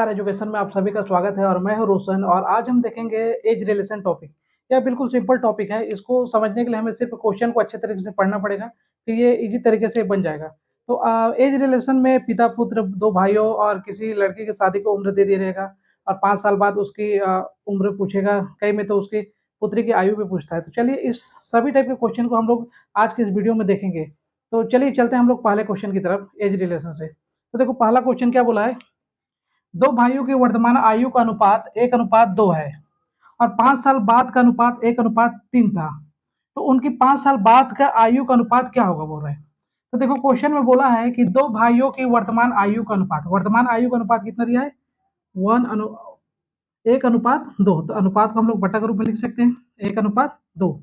नगार education में आप सभी का स्वागत है और मैं हूं रोशन। और आज हम देखेंगे एज रिलेशन टॉपिक। यह बिल्कुल सिंपल टॉपिक है। इसको समझने के लिए हमें सिर्फ क्वेश्चन को अच्छे तरीके से पढ़ना पड़ेगा, फिर ये इजी तरीके से बन जाएगा। तो एज रिलेशन में पिता पुत्र दो भाइयों और किसी लड़की की शादी को उम्र दे दिया रहेगा और 5 साल बाद उसकी उम्र पूछेगा। कई में तो उसकी पुत्री की आयु भी पूछता है। तो चलिए इस सभी टाइप के क्वेश्चन को हम लोग आज के इस वीडियो में देखेंगे। तो चलिए चलते हैं हम लोग पहले क्वेश्चन की तरफ एज रिलेशन से। तो देखो पहला क्वेश्चन क्या बोला है, दो भाइयों की वर्तमान आयु का अनुपात 1:2 है और 5 साल बाद का अनुपात 1:3 था। तो उनकी 5 साल बाद का आयु का अनुपात क्या होगा बोल रहे हैं। तो देखो क्वेश्चन में बोला है कि दो भाइयों की वर्तमान आयु का अनुपात, वर्तमान आयु का अनुपात कितना दिया है, 1:2। तो अनुपात को हम लोग बटा के रूप में लिख सकते हैं, 1:2।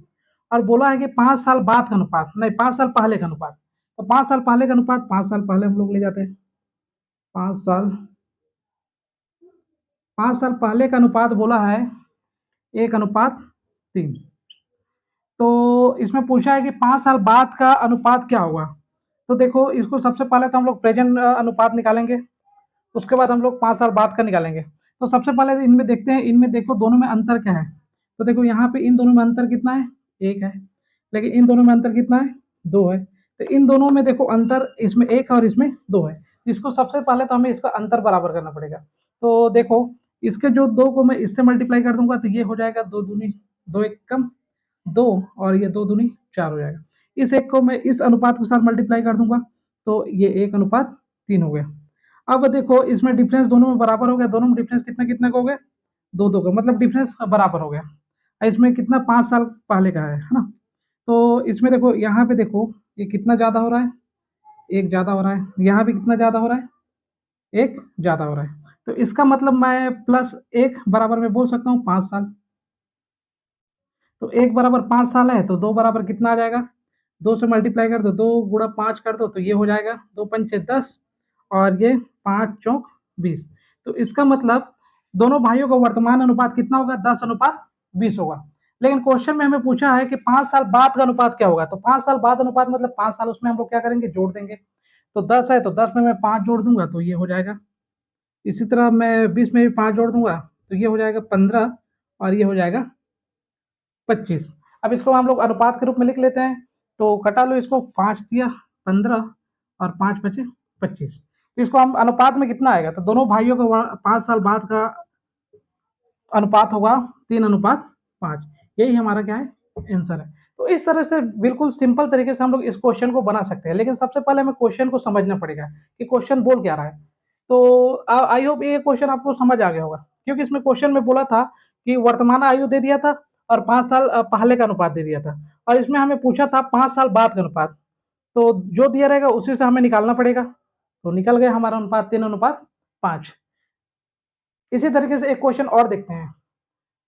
और बोला है कि 5 साल बाद का अनुपात, नहीं 5 साल पहले का अनुपात। तो 5 साल पहले का अनुपात 5 साल पहले हम लोग ले जाते हैं। 5 साल 5 साल पहले का अनुपात बोला है 1:3। तो इसमें पूछा है कि 5 साल बाद का अनुपात क्या होगा। तो देखो इसको सबसे पहले तो हम लोग प्रेजेंट अनुपात निकालेंगे, उसके बाद हम लोग 5 साल बाद का निकालेंगे। तो सबसे पहले तो इनमें देखते हैं, इनमें देखो दोनों में अंतर क्या है। तो देखो यहाँ पे इन दोनों में अंतर कितना है, 1 है। लेकिन इन दोनों में अंतर कितना है, 2 है। तो इन दोनों में देखो अंतर, इसमें 1 है और इसमें 2 है। इसको सबसे पहले तो हमें इसका अंतर बराबर करना पड़ेगा। तो देखो इसके जो 2 को मैं इससे मल्टीप्लाई कर दूंगा तो ये हो जाएगा 2 दूनी 2 एक कम 2 और ये 2 दूनी 4 हो जाएगा। इस एक को मैं इस अनुपात के साथ मल्टीप्लाई कर दूंगा तो ये 1:3 हो गया। अब देखो इसमें डिफरेंस दोनों में बराबर हो गया, दोनों में डिफरेंस कितना कितना का हो गया, 2-2 का, मतलब डिफरेंस बराबर हो गया। इसमें कितना 5 साल पहले का है ना। तो इसमें देखो यहाँ पे देखो ये कितना ज़्यादा हो रहा है, 1 ज़्यादा हो रहा है। यहाँ भी कितना ज़्यादा हो रहा है, 1 ज़्यादा हो रहा है। तो इसका मतलब मैं +1 बराबर में बोल सकता हूँ 5 साल। तो 1 बराबर 5 साल है तो 2 बराबर कितना आ जाएगा, 2 से मल्टीप्लाई कर दो, 2 गुणा 5 कर दो तो ये हो जाएगा 2 पंचे 10 और ये 5 चौक 20। तो इसका मतलब दोनों भाइयों का वर्तमान अनुपात कितना होगा, 10:20 होगा। लेकिन क्वेश्चन में हमें पूछा है कि 5 साल बाद का अनुपात क्या होगा। तो 5 साल बाद अनुपात मतलब 5 साल, उसमें हम लोग क्या करेंगे, जोड़ देंगे। तो 10 है तो 10 में मैं 5 जोड़ दूंगा तो ये हो जाएगा। इसी तरह मैं 20 में भी 5 जोड़ दूंगा तो ये हो जाएगा 15 और ये हो जाएगा 25। अब इसको हम लोग अनुपात के रूप में लिख लेते हैं। तो कटा लो इसको, 5 दिया 15 और 5 बचे 25। तो इसको हम अनुपात में कितना आएगा, तो दोनों भाइयों का 5 साल बाद का अनुपात होगा 3:5। यही हमारा क्या है, आंसर है। तो इस तरह से बिल्कुल सिंपल तरीके से हम लोग इस क्वेश्चन को बना सकते हैं। लेकिन सबसे पहले हमें क्वेश्चन को समझना पड़ेगा कि क्वेश्चन बोल क्या रहा है। तो आई होप ये क्वेश्चन आपको समझ आ गया होगा, क्योंकि इसमें क्वेश्चन में बोला था कि वर्तमान आयु दे दिया था और 5 साल पहले का अनुपात दे दिया था, और इसमें हमें पूछा था 5 साल बाद का अनुपात। तो जो दिया रहेगा उसी से हमें निकालना पड़ेगा। तो निकल गया हमारा अनुपात 3:5। इसी तरीके से एक क्वेश्चन और देखते हैं।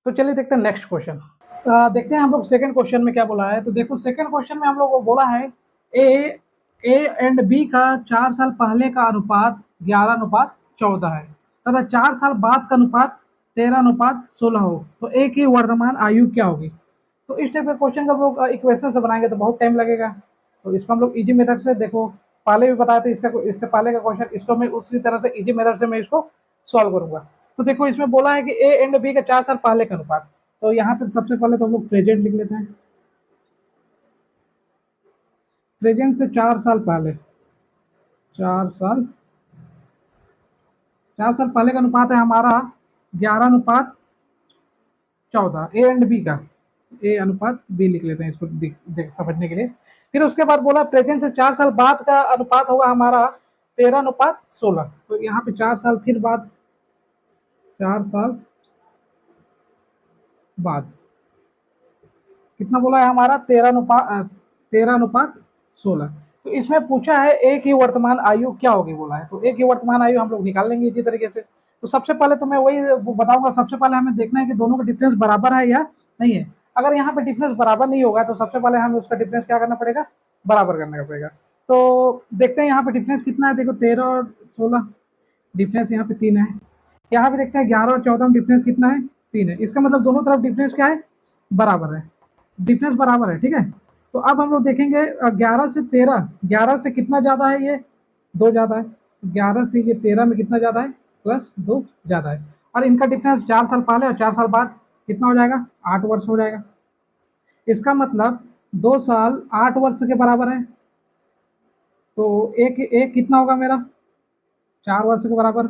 तो चलिए देखते हैं नेक्स्ट क्वेश्चन। देखते हैं हम लोग सेकंड क्वेश्चन में क्या बोला है। तो देखो सेकंड क्वेश्चन में हम लोग को बोला है ए एंड बी का 4 साल पहले का अनुपात 11:14 है तथा 4 साल बाद का अनुपात 13:16 हो, तो ए की वर्तमान आयु क्या होगी। तो इस टाइप के क्वेश्चन का हम लोग इक्वेशन से बनाएंगे तो बहुत टाइम लगेगा। तो इसको हम लोग इजी मेथड से, देखो पहले भी बताए थे इसका, इससे पहले का क्वेश्चन, इसको मैं उसी तरह से इजी मेथड से मैं इसको सॉल्व करूंगा। तो देखो इसमें बोला है कि ए एंड बी का 4 साल पहले का अनुपात। तो यहाँ पे सबसे पहले तो हम लोग प्रेजेंट लिख लेते हैं। प्रेजेंट से 4 साल पहले, 4 साल पहले का अनुपात है हमारा 11:14, ए एंड बी का। ए अनुपात बी लिख लेते हैं इसको समझने के लिए। फिर उसके बाद बोला प्रेजेंट से 4 साल बाद का अनुपात होगा हमारा 13:16। तो यहाँ पे 4 साल फिर बाद, 4 साल बाद कितना बोला है हमारा, 13:16। तो इसमें पूछा है ए की वर्तमान आयु क्या होगी बोला है। तो ए की वर्तमान आयु हम लोग निकाल लेंगे इसी तरीके से। तो सबसे पहले तो मैं वही बताऊंगा, सबसे पहले हमें देखना है कि दोनों का डिफरेंस बराबर है या नहीं है। अगर यहाँ पे डिफरेंस बराबर नहीं होगा तो सबसे पहले हमें उसका डिफरेंस क्या करना पड़ेगा, बराबर करना पड़ेगा। तो देखते हैं यहाँ पे डिफरेंस कितना है। देखो 13 और 16 डिफरेंस यहाँ पे 3 है। यहाँ पे देखते हैं 11 और 14 में डिफरेंस कितना है, 3 है। इसका मतलब दोनों तरफ डिफरेंस क्या है, बराबर है। डिफरेंस बराबर है, ठीक है। तो अब हम लोग देखेंगे 11 से 13, 11 से कितना ज़्यादा है, ये 2 ज़्यादा है। 11 से ये 13 में कितना ज़्यादा है, प्लस 2 ज़्यादा है, और इनका डिफरेंस 4 साल पहले और 4 साल बाद कितना हो जाएगा, 8 वर्ष हो जाएगा। इसका मतलब 2 साल 8 वर्ष के बराबर है, तो एक एक कितना होगा मेरा, 4 वर्ष के बराबर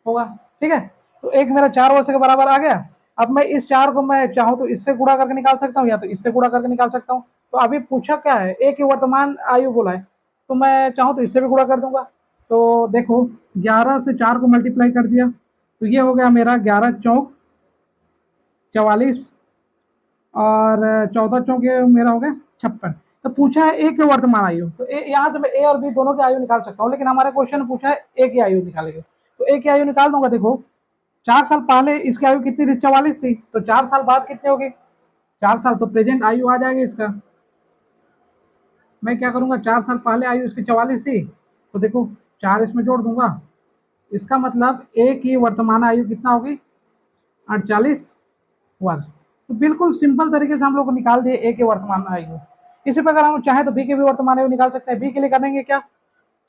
होगा। ठीक है, तो एक मेरा 4 वर्ष के बराबर आ गया। अब मैं इस 4 को मैं चाहूँ तो इससे गुणा करके निकाल सकता हूँ, या तो इससे गुणा करके निकाल सकता हूँ। तो अभी पूछा क्या है, ए की वर्तमान आयु बोला है, तो मैं चाहूँ तो इससे भी गुणा कर दूंगा। तो देखो 11 से 4 को मल्टीप्लाई कर दिया, तो ये हो गया मेरा 11 चौक 44, और 14 चौक ये मेरा हो गया 56। तो पूछा है ए की वर्तमान आयु, तो यहाँ से मैं ए और बी दोनों की आयु निकाल सकता हूँ, लेकिन हमारे क्वेश्चन में पूछा है ए की आयु निकालेंगे, तो ए की आयु निकाल दूंगा। देखो 4 साल पहले इसकी आयु कितनी थी, 44 थी, तो 4 साल बाद कितनी होगी, 4 साल, तो प्रेजेंट आयु आ जाएगी इसका। मैं क्या करूंगा, 4 साल पहले आयु इसकी 44 थी, तो देखो 4 इसमें जोड़ दूंगा, इसका मतलब ए की वर्तमान आयु कितना होगी, 48 वर्ष। तो बिल्कुल सिंपल तरीके से हम लोग निकाल दिए ए के वर्तमान आयु। इसी प्रकार हम चाहे तो बी के भी वर्तमान आयु निकाल सकते हैं। बी के लिए करेंगे क्या,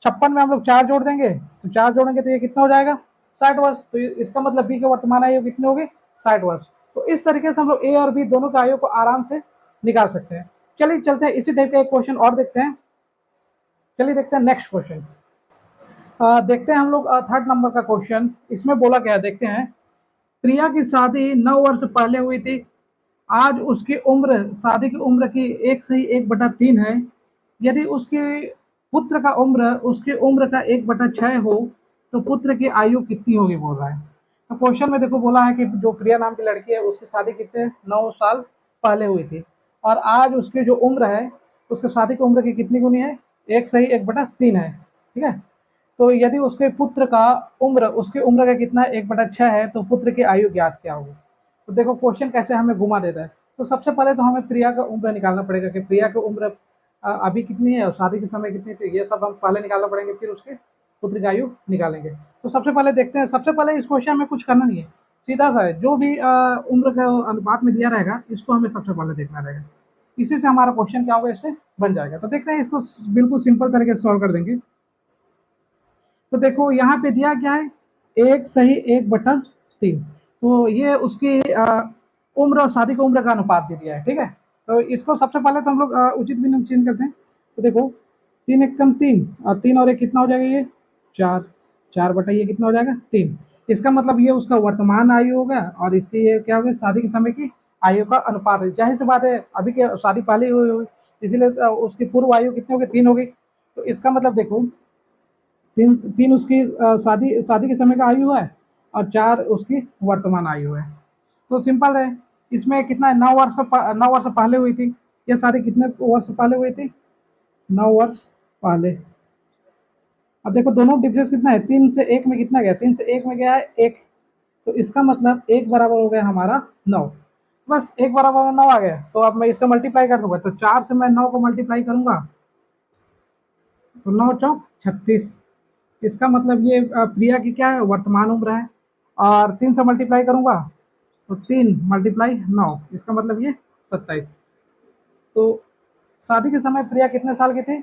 56 में हम लोग 4 जोड़ देंगे, तो 4 जोड़ेंगे तो ये कितना हो जाएगा, 60 वर्ष। तो इसका मतलब बी के वर्तमान आयु कितनी होगी, 60 वर्ष। तो इस तरीके से हम लोग ए और बी दोनों का आयु को आराम से निकाल सकते हैं। चलिए चलते हैं, इसी टाइप का एक क्वेश्चन और देखते हैं। चलिए देखते हैं नेक्स्ट क्वेश्चन। देखते हैं हम लोग थर्ड नंबर का क्वेश्चन। इसमें बोला गया है, देखते हैं। प्रिया की शादी 9 वर्ष पहले हुई थी। आज उसकी उम्र, शादी की उम्र की 1/3 है। यदि उसके पुत्र का उम्र उसकी उम्र का 1/6 हो, तो पुत्र की आयु कितनी होगी बोल रहा है। तो क्वेश्चन में देखो बोला है कि जो प्रिया नाम की लड़की है उसकी शादी कितने 9 साल पहले हुई थी, और आज उसकी जो उम्र है उसकी शादी की उम्र की कितनी गुनी है, 1/3 है। ठीक है, तो यदि उसके पुत्र का उम्र उसकी उम्र का कितना 1/6 है, तो पुत्र की आयु ज्ञात क्या होगी। तो देखो क्वेश्चन कैसे हमें घुमा देता है। तो सबसे पहले तो हमें प्रिया का उम्र निकालना पड़ेगा कि प्रिया की उम्र अभी कितनी है और शादी के समय कितनी थी, ये सब हम पहले निकालना पड़ेंगे, फिर उसके पुत्र की आयु निकालेंगे। तो सबसे पहले देखते हैं, सबसे पहले इस क्वेश्चन में कुछ करना नहीं है, सीधा सा है, जो भी उम्र के अनुपात में दिया रहेगा इसको हमें सबसे पहले देखना रहेगा, इसी से हमारा क्वेश्चन क्या होगा, इससे बन जाएगा। तो देखते हैं इसको बिल्कुल सिंपल तरीके से सॉल्व कर देंगे। तो देखो यहाँ पे दिया क्या है, 1:1/3, तो ये उसकी उम्र और शादी की उम्र का अनुपात दे दिया है। ठीक है, तो इसको सबसे पहले तो हम लोग उचित भिन्न चिन्ह करते हैं। तो देखो 3 एकम 3, और 3 और 1 कितना हो जाएगा, ये 4, 4 बटा ये कितना हो जाएगा 3। इसका मतलब ये उसका वर्तमान आयु होगा, और इसकी ये क्या होगा, शादी के समय की आयु का अनुपात है। जाहिर सी बात है, अभी की शादी पहले ही हुई होगी, इसीलिए उसकी पूर्व आयु कितनी होगी, 3 होगी। तो इसका मतलब देखो 3 उसकी शादी शादी के समय का आयु है, और 4 उसकी वर्तमान आयु है। तो सिंपल है, इसमें कितना है, 9 वर्ष पहले हुई थी। ये शादी कितने वर्ष पहले हुई थी, 9 वर्ष पहले। अब देखो दोनों डिफरेंस कितना है, 3 से 1 में कितना गया, 3 से 1 में गया है 1, तो इसका मतलब 1 बराबर हो गया हमारा 9। बस 1 बराबर 9 आ गया, तो अब मैं इससे मल्टीप्लाई कर दूंगा, तो 4 से मैं 9 को मल्टीप्लाई करूंगा, तो 9 चौक 36। इसका मतलब ये प्रिया की क्या है, वर्तमान उम्र है, और 3 से मल्टीप्लाई करूंगा, तो 3 × 9, इसका मतलब ये 27। तो शादी के समय प्रिया कितने साल की थी,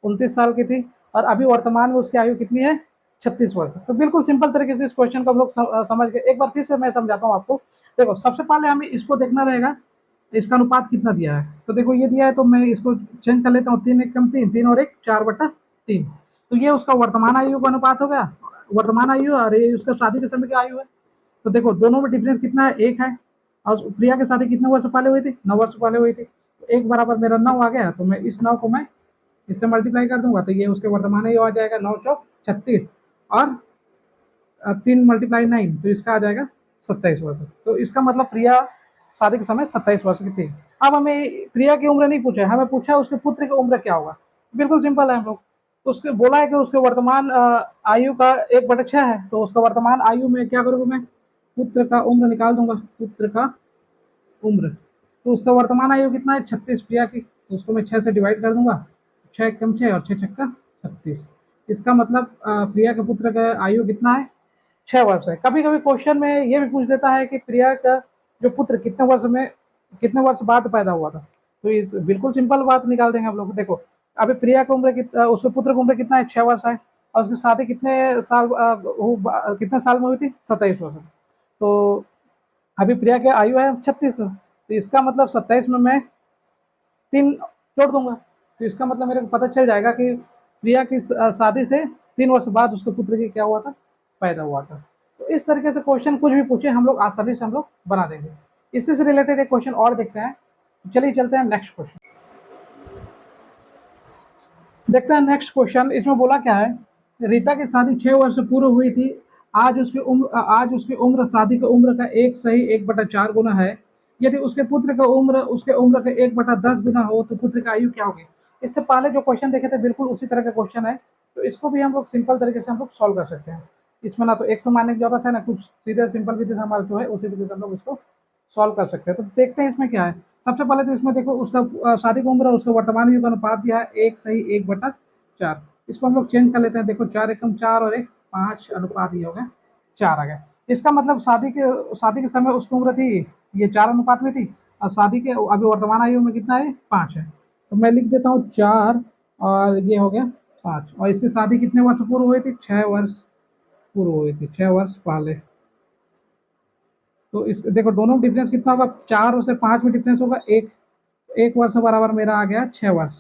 29 साल की थी, और अभी वर्तमान में उसकी आयु कितनी है, 36 वर्ष। तो बिल्कुल सिंपल तरीके से इस क्वेश्चन को हम लोग समझ गए। एक बार फिर से मैं समझाता हूँ आपको। देखो सबसे पहले हमें इसको देखना रहेगा, इसका अनुपात कितना दिया है। तो देखो ये दिया है, तो मैं इसको चेंज कर लेता हूँ, 3 एकम 3, 3 और 1 4/3। तो ये उसका वर्तमान आयु का अनुपात हो गया, वर्तमान आयु, और ये उसका शादी के समय की आयु है। तो देखो दोनों में डिफरेंस कितना है, 1 है, और प्रिया की शादी कितने वर्ष पहले हुई थी, 9 वर्ष पहले हुई थी। तो 1 बराबर मेरा 9 आ गया, तो मैं इस 9 को मैं इससे मल्टीप्लाई कर दूंगा, तो ये उसके वर्तमान आयु आ जाएगा 9 चौक 36, और 3 × 9, तो इसका आ जाएगा 27 वर्ष। तो इसका मतलब प्रिया शादी के समय 27 वर्ष की थी। अब हमें प्रिया की उम्र नहीं पूछा है, हमें पूछा है उसके पुत्र की उम्र क्या होगा। बिल्कुल सिंपल है, हम लोग उसके बोला है कि उसके वर्तमान आयु का 1/6 है, तो उसका वर्तमान आयु में क्या करूँगा, मैं पुत्र का उम्र निकाल दूंगा, पुत्र का उम्र। तो उसका वर्तमान आयु कितना है, 36 प्रिया की, तो उसको मैं 6 से डिवाइड कर दूंगा, 6 कम 6 और 6 छक्का 36। इसका मतलब प्रिया के पुत्र का आयु कितना है, 6 वर्ष है। कभी कभी क्वेश्चन में ये भी पूछ देता है कि प्रिया का जो पुत्र कितने वर्ष बाद पैदा हुआ था। तो इस बिल्कुल सिंपल बात निकाल देंगे हम लोग। देखो अभी प्रिया की उम्र उसके पुत्र की उम्र कितना है, 6 वर्ष है, और उसकी शादी कितने साल कितने साल में हुई थी? 27 वर्ष में। तो अभी प्रिया की आयु है 36, तो इसका मतलब 27 में मैं 3 जोड़ दूँगा। तो इसका मतलब मेरे को पता चल जाएगा कि प्रिया की शादी से 3 वर्ष बाद उसके पुत्र की क्या हुआ था? पैदा हुआ था। तो इस तरीके से क्वेश्चन कुछ भी पूछे हम लोग आसानी से हम लोग बना देंगे। इसी से रिलेटेड एक क्वेश्चन और देखते हैं। चलिए चलते हैं नेक्स्ट क्वेश्चन। देखते हैं नेक्स्ट क्वेश्चन। इसमें बोला क्या है, रीता की शादी 6 वर्ष पूर्व हुई थी। आज उसकी उम्र शादी की उम्र का 1 गुना है। यदि उसके पुत्र का उम्र उसके उम्र का 1/10 गुना हो तो पुत्र की आयु क्या होगी? इससे पहले जो क्वेश्चन देखे थे बिल्कुल उसी तरह का क्वेश्चन है। तो इसको भी हम लोग सिंपल तरीके से हम लोग सॉल्व कर सकते हैं। इसमें ना तो एक से मानने की जरूरत है ना कुछ, सीधे सिंपल विधि से हमारा जो है उसी विधि से हम लोग इसको सॉल्व कर सकते हैं। तो देखते हैं इसमें क्या है। सबसे पहले तो इसमें देखो उसका शादी की उम्र और उसका वर्तमान आयु का अनुपात दिया है 1:1/4। इसको हम लोग चेंज कर लेते हैं। देखो 4 एकम 4 और 1 5 अनुपात ये हो गया 4 आ गया। इसका मतलब शादी के समय उसकी उम्र थी ये 4 अनुपात में थी, और शादी के अभी वर्तमान आयु में कितना है? 5 है। तो मैं लिख देता हूँ 4 और ये हो गया 5। और इसकी शादी कितने वर्ष पूर्व हुई थी? 6 वर्ष पूर्व हुई थी, 6 वर्ष पहले। तो इस देखो दोनों डिफरेंस कितना होगा? 4 और से 5 में डिफरेंस होगा 1। 1 वर्ष बराबर मेरा आ गया 6 वर्ष।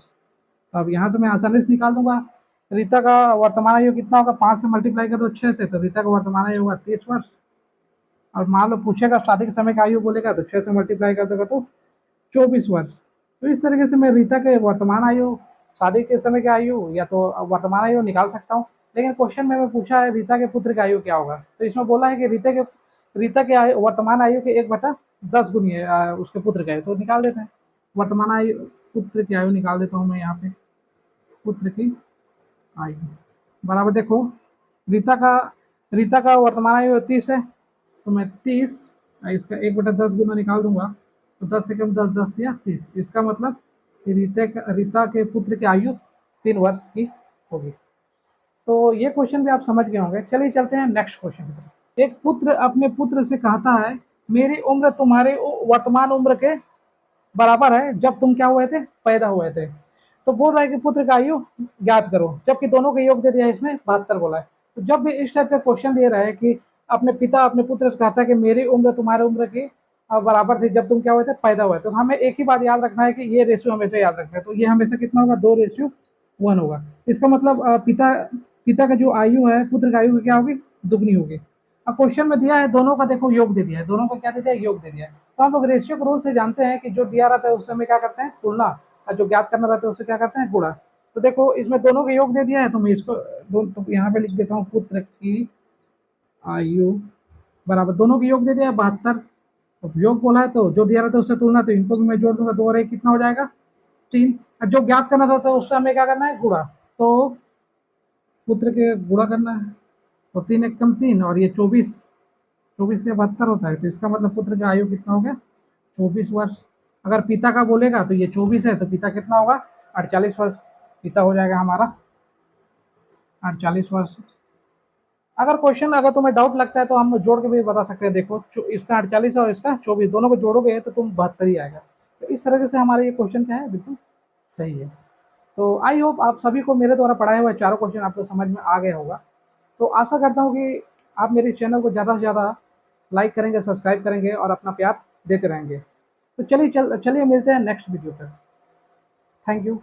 तो अब यहाँ से मैं आसानी से निकाल दूंगा। रीता का वर्तमान आयु कितना होगा? 5 से मल्टीप्लाई कर दो 6 से, तो रीता का वर्तमान आयु होगा 30 वर्ष। और मान लो पूछेगा शादी के समय का आयु बोलेगा तो 6 से मल्टीप्लाई कर देगा तो 24 वर्ष। तो इस तरीके से मैं रीता के वर्तमान आयु, शादी के समय की आयु या तो वर्तमान आयु निकाल सकता हूँ। लेकिन क्वेश्चन में पूछा है रीता के पुत्र की आयु क्या होगा, तो इसमें बोला है कि रीता के वर्तमान आयु के 1/10 गुनी है उसके पुत्र की आयु, तो निकाल देते हैं। वर्तमान आयु, पुत्र की आयु निकाल देता हूँ मैं यहाँ पे। पुत्र की आयु बराबर देखो, रीता का रीता का वर्तमान आयु 30 है, तो मैं 30 इसका 1/10 गुना निकाल दूंगा। तो 10 से कम 10, 10 दिया 30। इसका मतलब कि रीता के पुत्र की आयु 3 वर्ष की होगी। तो ये क्वेश्चन भी आप समझ गए होंगे। चलिए चलते हैं नेक्स्ट क्वेश्चन की तरफ। एक पुत्र अपने पुत्र से कहता है, मेरी उम्र तुम्हारे वर्तमान उम्र के बराबर है जब तुम क्या हुए थे? पैदा हुए थे। तो बोल रहा है कि पुत्र का आयु ज्ञात करो, जबकि दोनों का योग दे दिया है, इसमें 72 बोला है। तो जब भी इस टाइप का क्वेश्चन दे रहा है कि अपने पिता अपने पुत्र से कहता है कि मेरी उम्र तुम्हारे उम्र की बराबर थी जब तुम क्या हुए थे? पैदा हुए। तो हमें एक ही बात याद रखना है कि ये रेशियो हमेशा याद रखना है। तो ये हमेशा कितना होगा? 2:1 होगा। इसका मतलब पिता का जो आयु है पुत्र का आयु क्या होगी? दुगनी होगी। अब क्वेश्चन में दिया है दोनों का, देखो योग दे दिया है, दोनों को क्या दे दिया है? योग दे दिया है। तो हम लोग रेशियो के रूल से जानते हैं कि जो दिया रहता है उससे हमें क्या करते हैं? तुलना, और जो ज्ञात करना रहता है उससे क्या करते हैं? गुणा। तो देखो इसमें दोनों का योग दे दिया है, तो मैं इसको तो यहाँ पे लिख देता हूँ पुत्र की आयु बराबर, दोनों का योग दे दिया है 72। तो योग बोला है तो जो दिया रहता है उससे तुलना, तो इनको भी मैं जोड़ दूंगा, 2 और 1 कितना हो जाएगा? 3। और जो ज्ञात करना रहता है उससे हमें क्या करना है? गुणा। तो पुत्र के गुणा करना है। तो 3 एकम 3 और ये 24, 24 से 72 होता है। तो इसका मतलब पुत्र का आयु कितना हो गया? 24 वर्ष। अगर पिता का बोलेगा तो ये 24 है, तो पिता कितना होगा? 48 वर्ष। पिता हो जाएगा हमारा 48 वर्ष। अगर तुम्हें डाउट लगता है तो हम जोड़ के भी बता सकते हैं। देखो इसका 48 है और इसका 24, दोनों को जोड़ोगे तो तुम 72 ही आएगा। तो इस तरीके से हमारा ये क्वेश्चन क्या है? बिल्कुल सही है। तो आई होप आप सभी को मेरे द्वारा पढ़ाए हुए चारों क्वेश्चन आपको समझ में आ गया होगा। तो आशा करता हूँ कि आप मेरे चैनल को ज़्यादा से ज़्यादा लाइक करेंगे, सब्सक्राइब करेंगे और अपना प्यार देते रहेंगे। तो चलिए मिलते हैं नेक्स्ट वीडियो पर। Thank you.